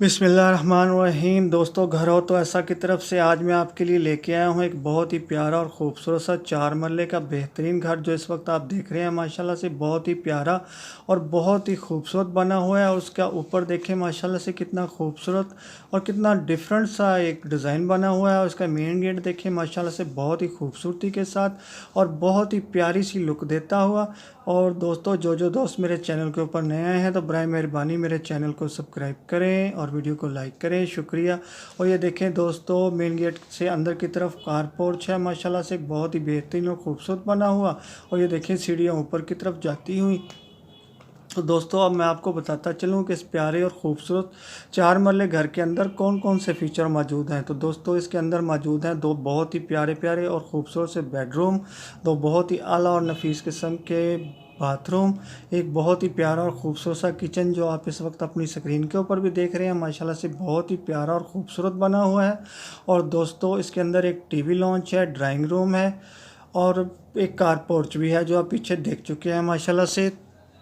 बिस्मिल्लाहिर्रहमानिर्रहीम। दोस्तों, घर हो तो ऐसा की तरफ से आज मैं आपके लिए लेके आया हूँ एक बहुत ही प्यारा और ख़ूबसूरत सा 4 मरले का बेहतरीन घर जो इस वक्त आप देख रहे हैं। माशाल्लाह से बहुत ही प्यारा और बहुत ही खूबसूरत बना हुआ है। और उसका ऊपर देखें माशाल्लाह से कितना खूबसूरत और कितना डिफरेंट सा एक डिज़ाइन बना हुआ है। उसका मेन गेट देखें माशाल्लाह से बहुत ही खूबसूरती के साथ और बहुत ही प्यारी सी लुक देता हुआ। और दोस्तों, जो दोस्त मेरे चैनल के ऊपर नए आए हैं तो बराए मेहरबानी मेरे चैनल को सब्सक्राइब करें और वीडियो को लाइक करें, शुक्रिया। और ये देखें दोस्तों, मेन गेट से अंदर की तरफ कार पोर्च है माशाल्लाह से बहुत ही बेहतरीन और खूबसूरत बना हुआ। और ये देखें सीढ़ियाँ ऊपर की तरफ जाती हुई। तो दोस्तों, अब मैं आपको बताता चलूँ कि इस प्यारे और ख़ूबसूरत 4 मरले घर के अंदर कौन कौन से फ़ीचर मौजूद हैं। तो दोस्तों, इसके अंदर मौजूद हैं 2 बहुत ही प्यारे प्यारे और ख़ूबसूरत से बेडरूम, 2 बहुत ही आला और नफीस किस्म के बाथरूम, एक बहुत ही प्यारा और ख़ूबसूरत सा किचन जो आप इस वक्त अपनी स्क्रीन के ऊपर भी देख रहे हैं। माशाल्लाह से बहुत ही प्यारा और ख़ूबसूरत बना हुआ है। और दोस्तों, इसके अंदर एक टीवी लॉन्च है, ड्राइंग रूम है और एक कार पोर्च भी है जो आप पीछे देख चुके हैं माशाल्लाह से।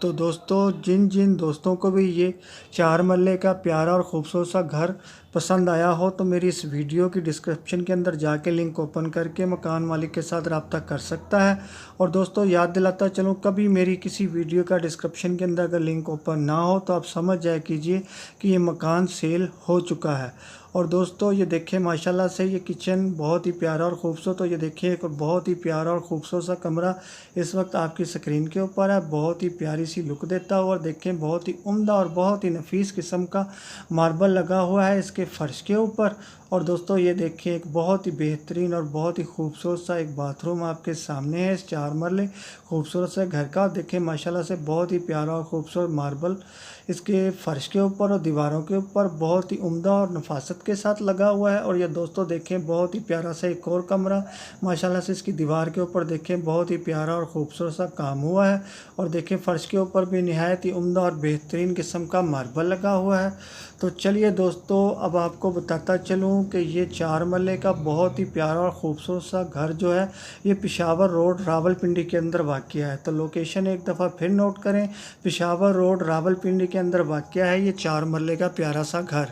तो दोस्तों, जिन जिन दोस्तों को भी ये 4 मरले का प्यारा और ख़ूबसूरत सा घर पसंद आया हो तो मेरी इस वीडियो की डिस्क्रिप्शन के अंदर जाके लिंक ओपन करके मकान मालिक के साथ रब्ता कर सकता है। और दोस्तों, याद दिलाता चलूँ, कभी मेरी किसी वीडियो का डिस्क्रिप्शन के अंदर अगर लिंक ओपन ना हो तो आप समझ जाए कीजिए कि ये मकान सेल हो चुका है। और दोस्तों, ये देखें माशाल्लाह से ये किचन बहुत ही प्यारा और ख़ूबसूरत। और ये देखिए एक बहुत ही प्यारा और ख़ूबसूरत सा कमरा इस वक्त आपकी स्क्रीन के ऊपर है। बहुत ही प्यारी सी लुक देता हुआ। और देखें बहुत ही उम्दा और बहुत ही नफीस किस्म का मार्बल लगा हुआ है इसके फ़र्श के ऊपर। और दोस्तों, ये देखिए एक बहुत ही बेहतरीन और बहुत ही खूबसूरत सा एक बाथरूम आपके सामने है इस 4 मरले खूबसूरत से घर का। देखें माशाल्लाह से बहुत ही प्यारा और ख़ूबसूरत मार्बल इसके फ़र्श के ऊपर और दीवारों के ऊपर बहुत ही उम्दा और नफासत के साथ लगा हुआ है। और ये दोस्तों देखें बहुत ही प्यारा सा एक और कमरा माशाल्लाह से इसकी दीवार के ऊपर देखें बहुत ही प्यारा और ख़ूबसूरत सा काम हुआ है। और देखें फ़र्श के ऊपर भी निहायत ही उम्दा और बेहतरीन किस्म का मार्बल लगा हुआ है। तो चलिए दोस्तों, अब आपको बताता चलूँ कि ये 4 मरले का बहुत ही प्यारा और ख़ूबसूरत सा घर जो है ये पेशावर रोड रावलपिंडी के अंदर वाक़या है। तो लोकेशन एक दफ़ा फिर नोट करें, पेशावर रोड रावलपिंडी के अंदर वाक़या है ये 4 मरले का प्यारा सा घर।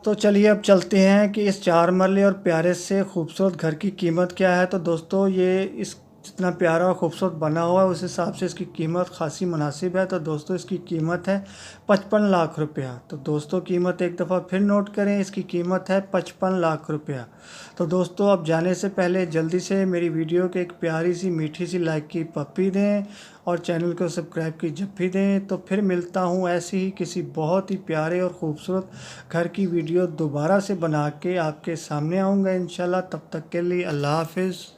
तो चलिए अब चलते हैं कि इस 4 मरले और प्यारे से खूबसूरत घर की कीमत क्या है। तो दोस्तों, ये इस जितना प्यारा और ख़ूबसूरत बना हुआ है उस हिसाब से इसकी कीमत ख़ासी मुनासिब है। तो दोस्तों, इसकी कीमत है 55 लाख रुपया। तो दोस्तों, कीमत एक दफ़ा फिर नोट करें, इसकी कीमत है 55 लाख रुपया। तो दोस्तों, अब जाने से पहले जल्दी से मेरी वीडियो के एक प्यारी सी मीठी सी लाइक की पप्पी दें और चैनल को सब्सक्राइब की जप्पी दें। तो फिर मिलता हूँ ऐसी ही किसी बहुत ही प्यारे और ख़ूबसूरत घर की वीडियो दोबारा से बना के आपके सामने आऊँगा इंशाल्लाह। तब तक के लिए अल्लाह हाफ़िज़।